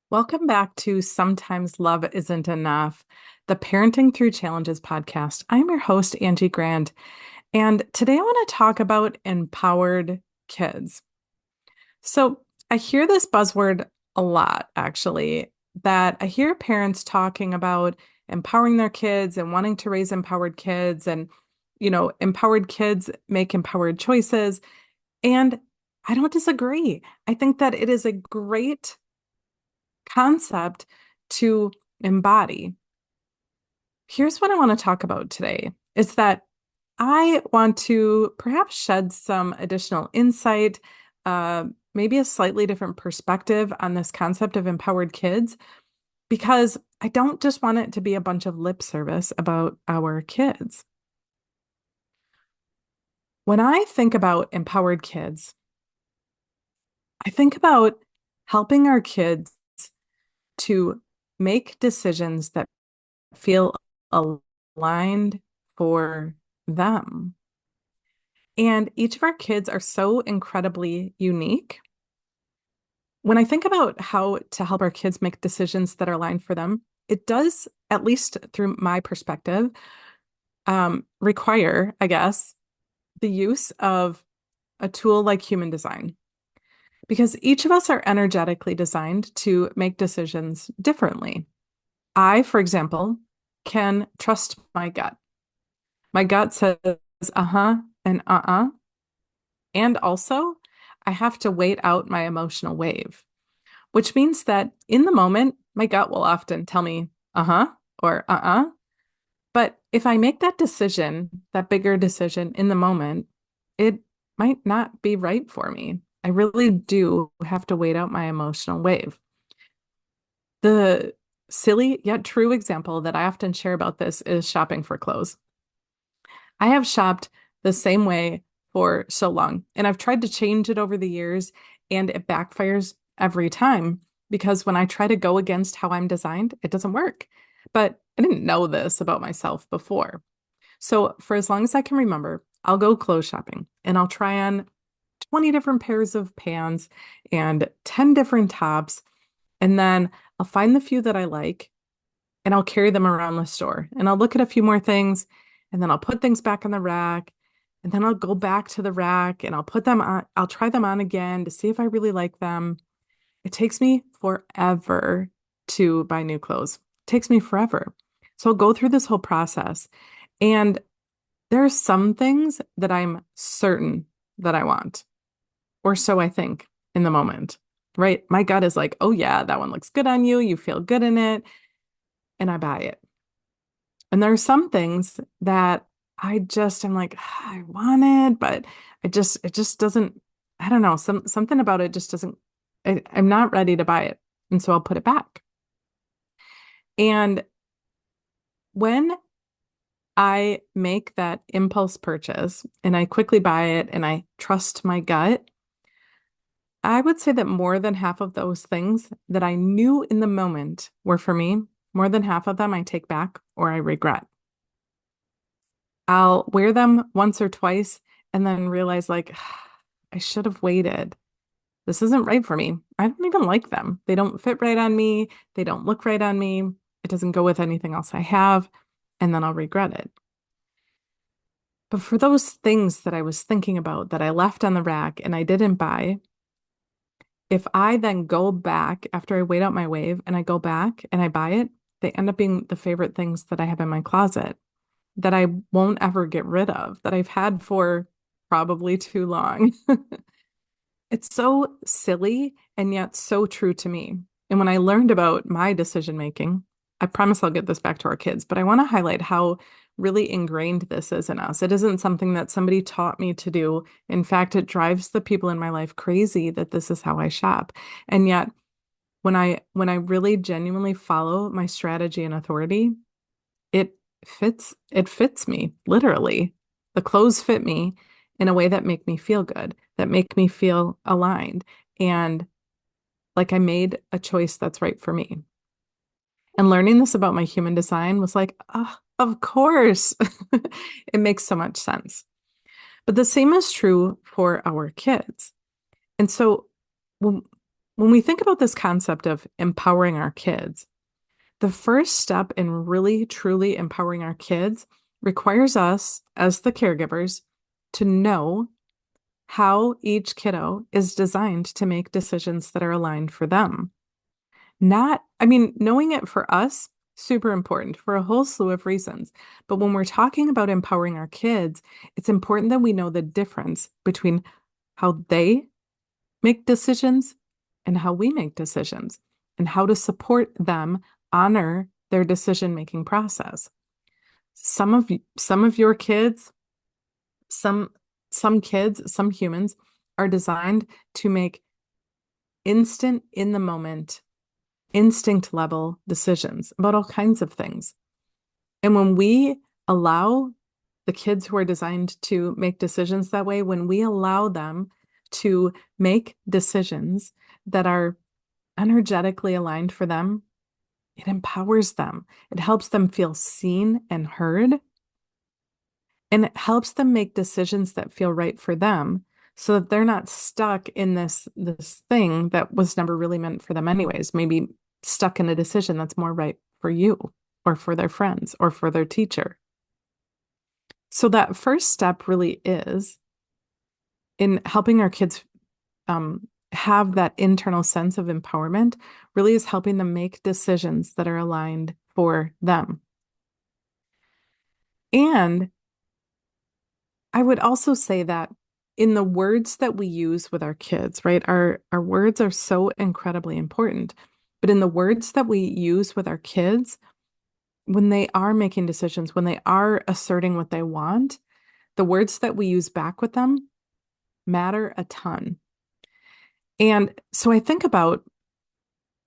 Welcome back to Sometimes Love Isn't Enough, the Parenting Through Challenges podcast. I'm your host, Angie Grandt, and today I want to talk about empowered kids. So I hear this buzzword a lot, actually, that I hear parents talking about empowering their kids and wanting to raise empowered kids, and, empowered kids make empowered choices. And I don't disagree. I think that it is a great concept to embody. Here's what I want to talk about today is that I want to perhaps shed some additional insight, maybe a slightly different perspective on this concept of empowered kids, because I don't just want it to be a bunch of lip service about our kids. When I think about empowered kids, I think about helping our kids to make decisions that feel aligned for them. And each of our kids are so incredibly unique. When I think about how to help our kids make decisions that are aligned for them, it does, at least through my perspective, require, I guess, the use of a tool like human design. Because each of us are energetically designed to make decisions differently. I, for example, can trust my gut. My gut says uh-huh and uh-uh. And also, I have to wait out my emotional wave, which means that in the moment, my gut will often tell me uh-huh or uh-uh. But if I make that decision, that bigger decision in the moment, it might not be right for me. I really do have to wait out my emotional wave. The silly yet true example that I often share about this is shopping for clothes. I have shopped the same way for so long, and I've tried to change it over the years, and it backfires every time because when I try to go against how I'm designed, it doesn't work. But I didn't know this about myself before. So for as long as I can remember, I'll go clothes shopping and I'll try on 20 different pairs of pants and 10 different tops. And then I'll find the few that I like and I'll carry them around the store and I'll look at a few more things and then I'll put things back on the rack and then I'll go back to the rack and I'll put them on, I'll try them on again to see if I really like them. It takes me forever to buy new clothes. It takes me forever. So I'll go through this whole process and there are some things that I'm certain that I want, or so I think in the moment, right? My gut is like, oh yeah, that one looks good on you. You feel good in it. And I buy it. And there are some things that I'm like, I want it, but it just doesn't, I don't know, something about it just doesn't, I'm not ready to buy it. And so I'll put it back. And when I make that impulse purchase and I quickly buy it and I trust my gut, I would say that more than half of those things that I knew in the moment were for me, more than half of them I take back or I regret. I'll wear them once or twice and then realize like I should have waited. This isn't right for me. I don't even like them. They don't fit right on me. They don't look right on me. It doesn't go with anything else I have. And then I'll regret it. But for those things that I was thinking about that I left on the rack and I didn't buy, if I then go back after I wait out my wave and I go back and I buy it, they end up being the favorite things that I have in my closet that I won't ever get rid of, that I've had for probably too long. It's so silly and yet so true to me. And when I learned about my decision making, I promise I'll get this back to our kids, but I want to highlight how really ingrained this is in us. It isn't something that somebody taught me to do. In fact, it drives the people in my life crazy that this is how I shop. And yet, when I really genuinely follow my strategy and authority, it it fits me literally. The clothes fit me in a way that make me feel good, that make me feel aligned, and like I made a choice that's right for me. And learning this about my human design was like, oh, of course. It makes so much sense. But the same is true for our kids. And so when when we think about this concept of empowering our kids, the first step in really truly empowering our kids requires us as the caregivers to know how each kiddo is designed to make decisions that are aligned for them. Knowing it for us, super important for a whole slew of reasons. But when we're talking about empowering our kids, it's important that we know the difference between how they make decisions and how we make decisions and how to support them honor their decision-making process. Some of your kids, some some kids, some humans are designed to make instant in the moment instinct level decisions about all kinds of things. And when we allow the kids who are designed to make decisions that way, when we allow them to make decisions that are energetically aligned for them, it empowers them. It helps them feel seen and heard. And it helps them make decisions that feel right for them so that they're not stuck in this thing that was never really meant for them anyways. Maybe stuck in a decision that's more right for you or for their friends or for their teacher. So that first step really is in helping our kids have that internal sense of empowerment, really is helping them make decisions that are aligned for them. And I would also say that in the words that we use with our kids, right? Our words are so incredibly important. But in the words that we use with our kids, when they are making decisions, when they are asserting what they want, the words that we use back with them matter a ton. And so I think about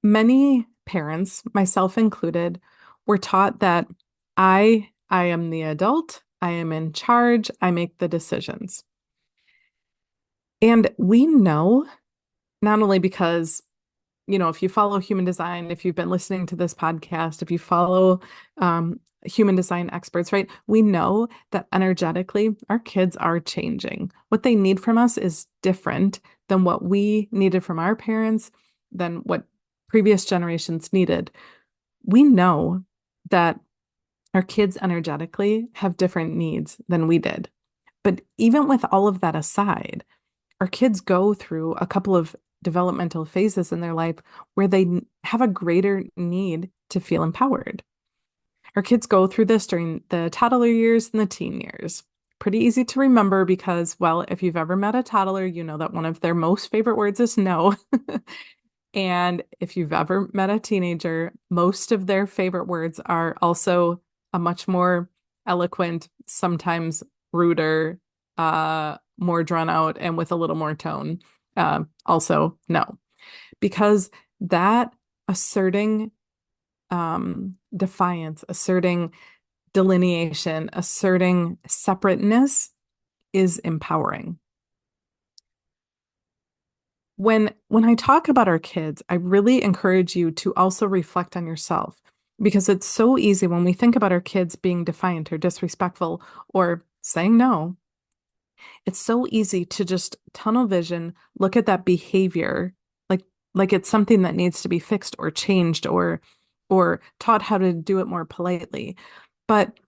many parents, myself included, were taught that I am the adult, I am in charge, I make the decisions. And we know, not only because, if you follow human design, if you've been listening to this podcast, if you follow human design experts, right? We know that energetically our kids are changing. What they need from us is different than what we needed from our parents, than what previous generations needed. We know that our kids energetically have different needs than we did. But even with all of that aside, our kids go through a couple of developmental phases in their life where they have a greater need to feel empowered. Our kids go through this during the toddler years and the teen years. Pretty easy to remember because, well, if you've ever met a toddler, you know that one of their most favorite words is no. And if you've ever met a teenager, most of their favorite words are also a much more eloquent, sometimes ruder, more drawn out, and with a little more tone. Also, no, because that asserting defiance, asserting delineation, asserting separateness is empowering. When I talk about our kids, I really encourage you to also reflect on yourself because it's so easy when we think about our kids being defiant or disrespectful or saying no. It's so easy to just tunnel vision, look at that behavior like it's something that needs to be fixed or changed or taught how to do it more politely. But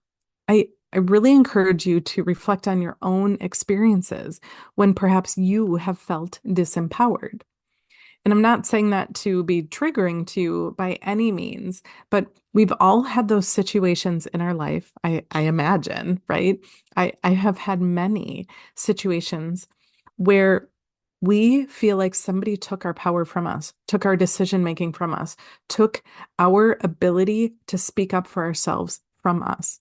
I really encourage you to reflect on your own experiences when perhaps you have felt disempowered. And I'm not saying that to be triggering to you by any means, but we've all had those situations in our life, I imagine, right? I have had many situations where we feel like somebody took our power from us, took our decision making from us, took our ability to speak up for ourselves from us.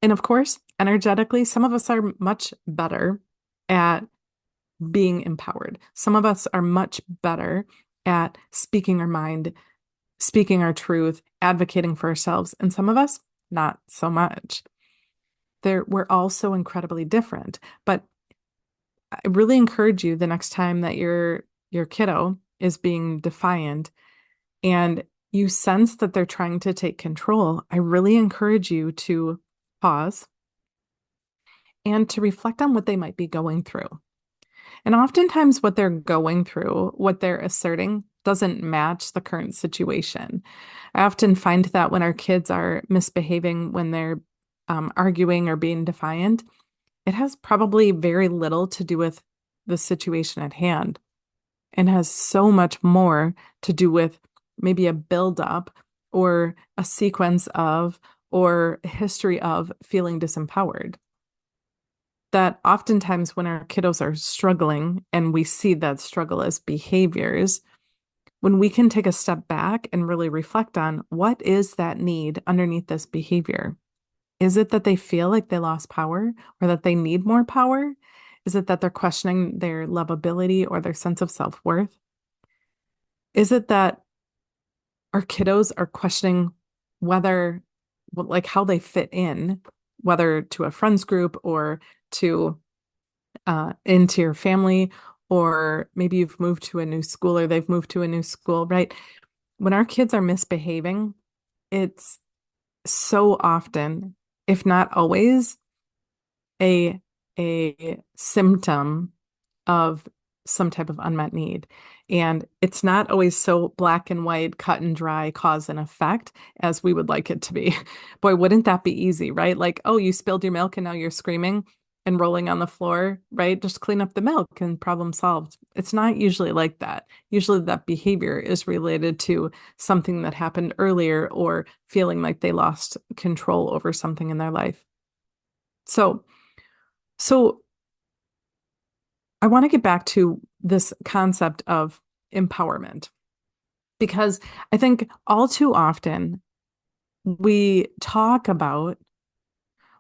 And of course, energetically, some of us are much better at being empowered. Some of us are much better at speaking our mind, speaking our truth, advocating for ourselves, and some of us not so much. We're all so incredibly different. But I really encourage you the next time that your kiddo is being defiant and you sense that they're trying to take control, I really encourage you to pause and to reflect on what they might be going through. And oftentimes what they're going through, what they're asserting, doesn't match the current situation. I often find that when our kids are misbehaving, when they're arguing or being defiant, it has probably very little to do with the situation at hand and has so much more to do with maybe a buildup or a sequence of or a history of feeling disempowered. That oftentimes when our kiddos are struggling and we see that struggle as behaviors, when we can take a step back and really reflect on what is that need underneath this behavior? Is it that they feel like they lost power or that they need more power? Is it that they're questioning their lovability or their sense of self-worth? Is it that our kiddos are questioning whether, like, how they fit in, whether to a friends group or to into your family, or maybe you've moved to a new school or they've moved to a new school, right? When our kids are misbehaving, it's so often, if not always, a a symptom of some type of unmet need. And it's not always so black and white, cut and dry, cause and effect as we would like it to be. Boy, wouldn't that be easy, right? Like, oh, you spilled your milk and now you're screaming and rolling on the floor, right? Just clean up the milk and problem solved. It's not usually like that. Usually that behavior is related to something that happened earlier or feeling like they lost control over something in their life. So I want to get back to this concept of empowerment because I think all too often we talk about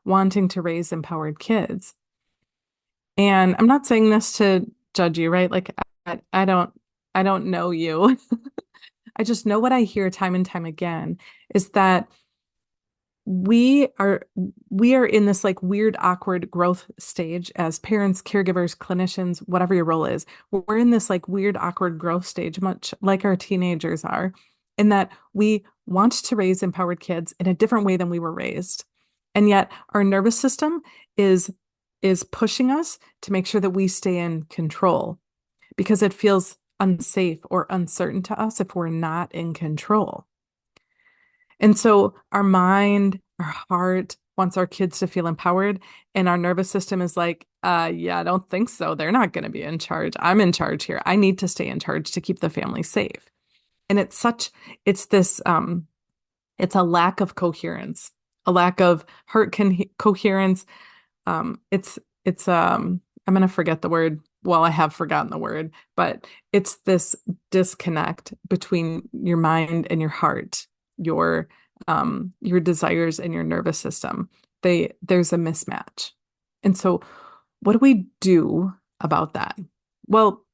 wanting to raise empowered kids. And I'm not saying this to judge you, right? Like I don't know you. I just know what I hear time and time again is that we are we are in this like weird awkward growth stage as parents, caregivers, clinicians, whatever your role is. We're in this like weird awkward growth stage, much like our teenagers are, in that we want to raise empowered kids in a different way than we were raised. And yet our nervous system is is pushing us to make sure that we stay in control because it feels unsafe or uncertain to us if we're not in control. And so our mind, our heart wants our kids to feel empowered, and our nervous system is like, yeah, I don't think so. They're not going to be in charge. I'm in charge here. I need to stay in charge to keep the family safe. And it's this, it's a lack of coherence, a lack of coherence. It's I'm gonna forget the word. Well, I have forgotten the word, but it's this disconnect between your mind and your heart, your desires and your nervous system. There's a mismatch. And so what do we do about that? Well,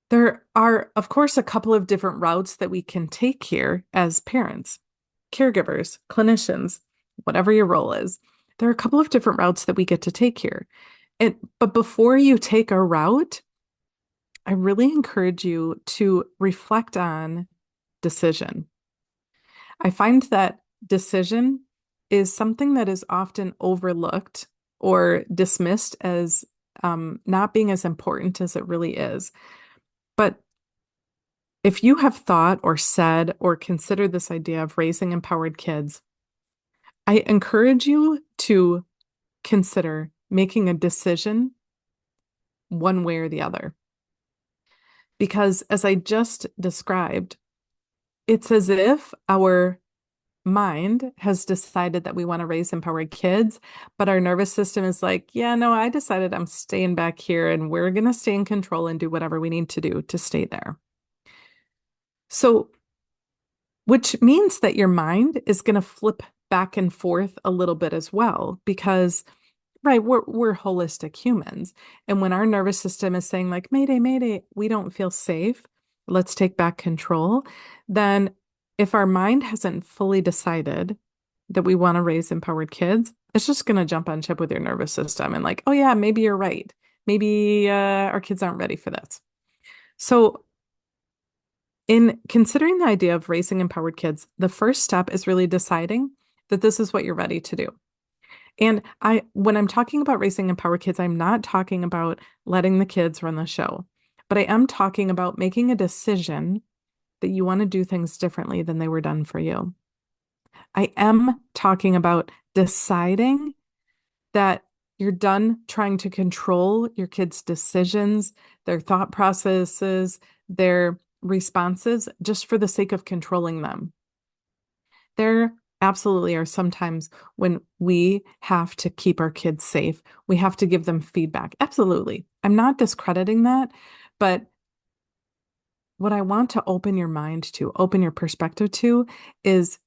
there are, of course, a couple of different routes that we can take here as parents, caregivers, clinicians, whatever your role is. There are a couple of different routes that we get to take here. But before you take a route, I really encourage you to reflect on decision. I find that decision is something that is often overlooked or dismissed as not being as important as it really is. But if you have thought or said or considered this idea of raising empowered kids, I encourage you to consider making a decision one way or the other. Because as I just described, it's as if our mind has decided that we want to raise empowered kids, but our nervous system is like, yeah, no, I decided I'm staying back here and we're going to stay in control and do whatever we need to do to stay there. So, which means that your mind is going to flip back and forth a little bit as well, because right, we're holistic humans. And when our nervous system is saying like, Mayday, Mayday, we don't feel safe, let's take back control, then if our mind hasn't fully decided that we want to raise empowered kids, it's just going to jump on chip with your nervous system and like, oh yeah, maybe you're right. Maybe our kids aren't ready for this. So in considering the idea of raising empowered kids, the first step is really deciding that this is what you're ready to do. And when I'm talking about raising empowered kids, I'm not talking about letting the kids run the show. but I am talking about making a decision that you want to do things differently than they were done for you. I am talking about deciding that you're done trying to control your kids' decisions, their thought processes, their responses, just for the sake of controlling them. There absolutely are some times when we have to keep our kids safe. We have to give them feedback. Absolutely. I'm not discrediting that, but what I want to open your mind to, open your perspective to, is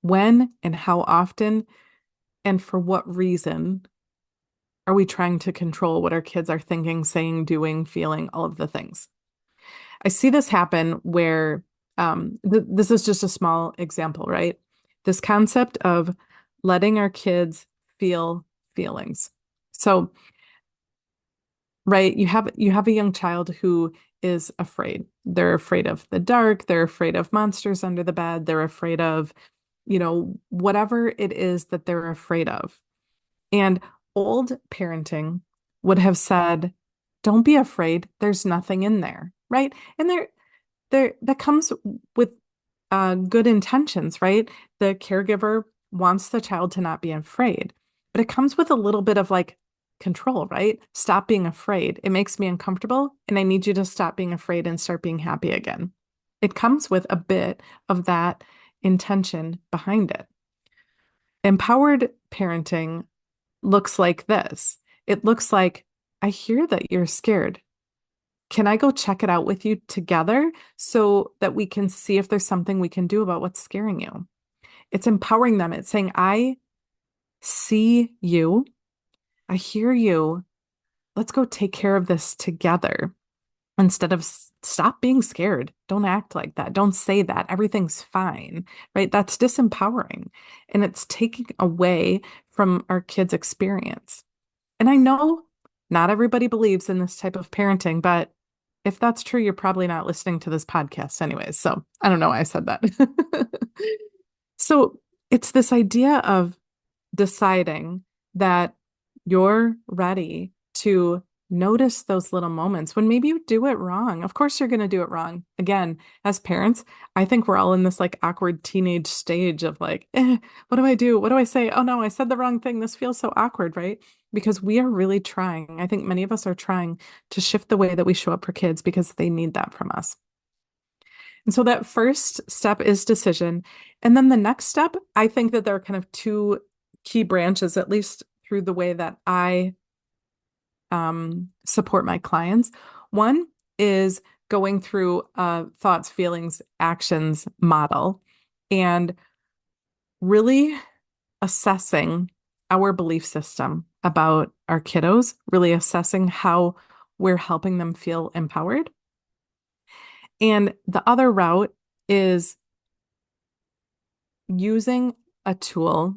when and how often and for what reason are we trying to control what our kids are thinking, saying, doing, feeling, all of the things. I see this happen where this is just a small example, right? This concept of letting our kids feel feelings. So, right, you have a young child who is afraid. They're afraid of the dark, they're afraid of monsters under the bed, they're afraid of, whatever it is that they're afraid of. And old parenting would have said, don't be afraid, there's nothing in there, right? And there that comes with good intentions, right? The caregiver wants the child to not be afraid, but it comes with a little bit of like control, right? Stop being afraid. It makes me uncomfortable, and I need you to stop being afraid and start being happy again. It comes with a bit of that intention behind it. Empowered parenting looks like this. It looks like, I hear that you're scared. Can I go check it out with you together so that we can see if there's something we can do about what's scaring you? It's empowering them. It's saying, I see you. I hear you. Let's go take care of this together instead of stop being scared. Don't act like that. Don't say that. Everything's fine, right? That's disempowering. And it's taking away from our kids' experience. And I know not everybody believes in this type of parenting, but if that's true, you're probably not listening to this podcast anyways. So I don't know why I said that. So it's this idea of deciding that you're ready to notice those little moments when maybe you do it wrong. Of course, you're going to do it wrong. Again, as parents, I think we're all in this like awkward teenage stage of like, what do I do? What do I say? Oh no, I said the wrong thing. This feels so awkward, right? Because we are really trying. I think many of us are trying to shift the way that we show up for kids because they need that from us. And so that first step is decision. And then the next step, I think that there are kind of two key branches, at least through the way that I support my clients. One is going through a thoughts, feelings, actions model and really assessing our belief system about our kiddos, really assessing how we're helping them feel empowered. And the other route is using a tool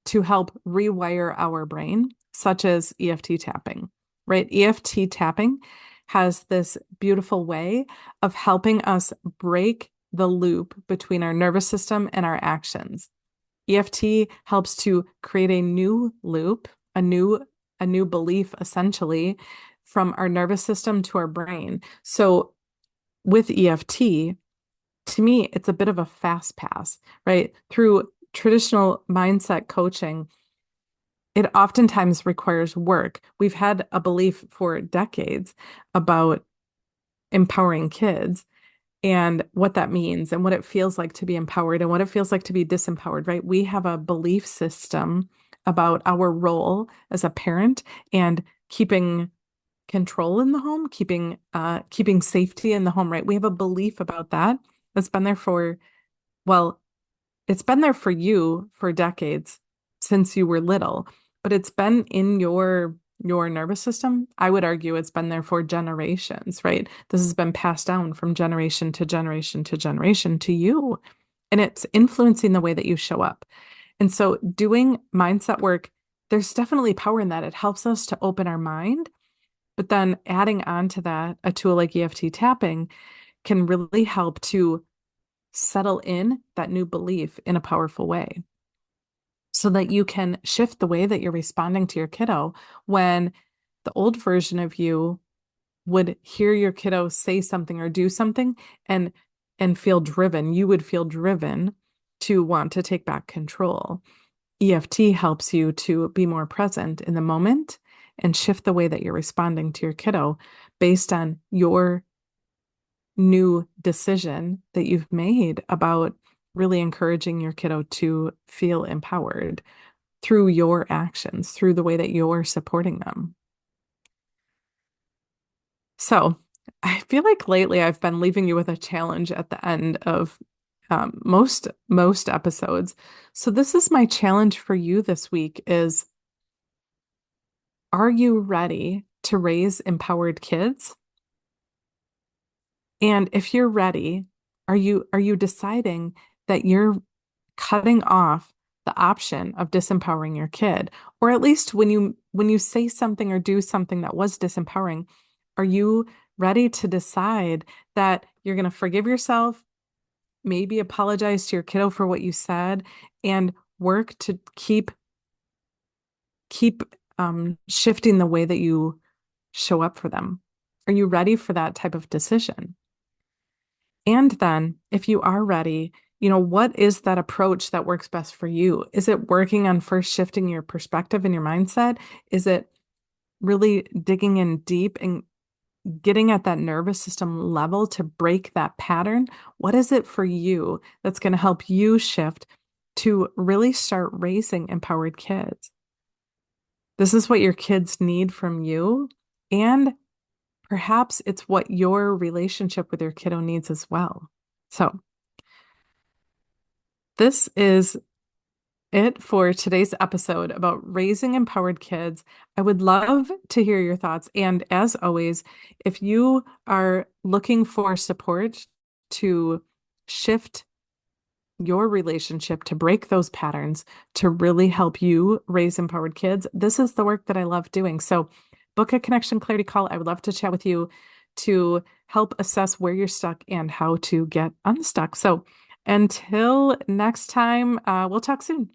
to help rewire our brain, such as EFT tapping, right? EFT tapping has this beautiful way of helping us break the loop between our nervous system and our actions. EFT helps to create a new loop, a new belief essentially from our nervous system to our brain. So with EFT, to me, it's a bit of a fast pass, right? Through traditional mindset coaching, it oftentimes requires work. We've had a belief for decades about empowering kids and what that means and what it feels like to be empowered and what it feels like to be disempowered, right? We have a belief system about our role as a parent and keeping control in the home, keeping safety in the home, right? We have a belief about that that's been there for, well, it's been there for you for decades since you were little, but it's been in your nervous system. I would argue it's been there for generations, right? This has been passed down from generation to generation to generation to you, and it's influencing the way that you show up. And so doing mindset work, there's definitely power in that. It helps us to open our mind, but then adding on to that, a tool like EFT tapping can really help to settle in that new belief in a powerful way so that you can shift the way that you're responding to your kiddo when the old version of you would hear your kiddo say something or do something and feel driven. You would feel driven to want to take back control. EFT helps you to be more present in the moment and shift the way that you're responding to your kiddo based on your new decision that you've made about really encouraging your kiddo to feel empowered through your actions, through the way that you're supporting them. So I feel like lately I've been leaving you with a challenge at the end of most episodes. So this is my challenge for you this week is, are you ready to raise empowered kids? And if you're ready, are you deciding that you're cutting off the option of disempowering your kid? Or at least when you say something or do something that was disempowering, are you ready to decide that you're going to forgive yourself, maybe apologize to your kiddo for what you said, and work to keep shifting the way that you show up for them? Are you ready for that type of decision? And then, if you are ready, what is that approach that works best for you? Is it working on first shifting your perspective and your mindset? Is it really digging in deep and getting at that nervous system level to break that pattern? What is it for you that's going to help you shift to really start raising empowered kids? This is what your kids need from you. And perhaps it's what your relationship with your kiddo needs as well. So, this is it for today's episode about raising empowered kids. I would love to hear your thoughts. And as always, if you are looking for support to shift your relationship, to break those patterns, to really help you raise empowered kids, this is the work that I love doing. So book a connection clarity call. I would love to chat with you to help assess where you're stuck and how to get unstuck. So until next time, we'll talk soon.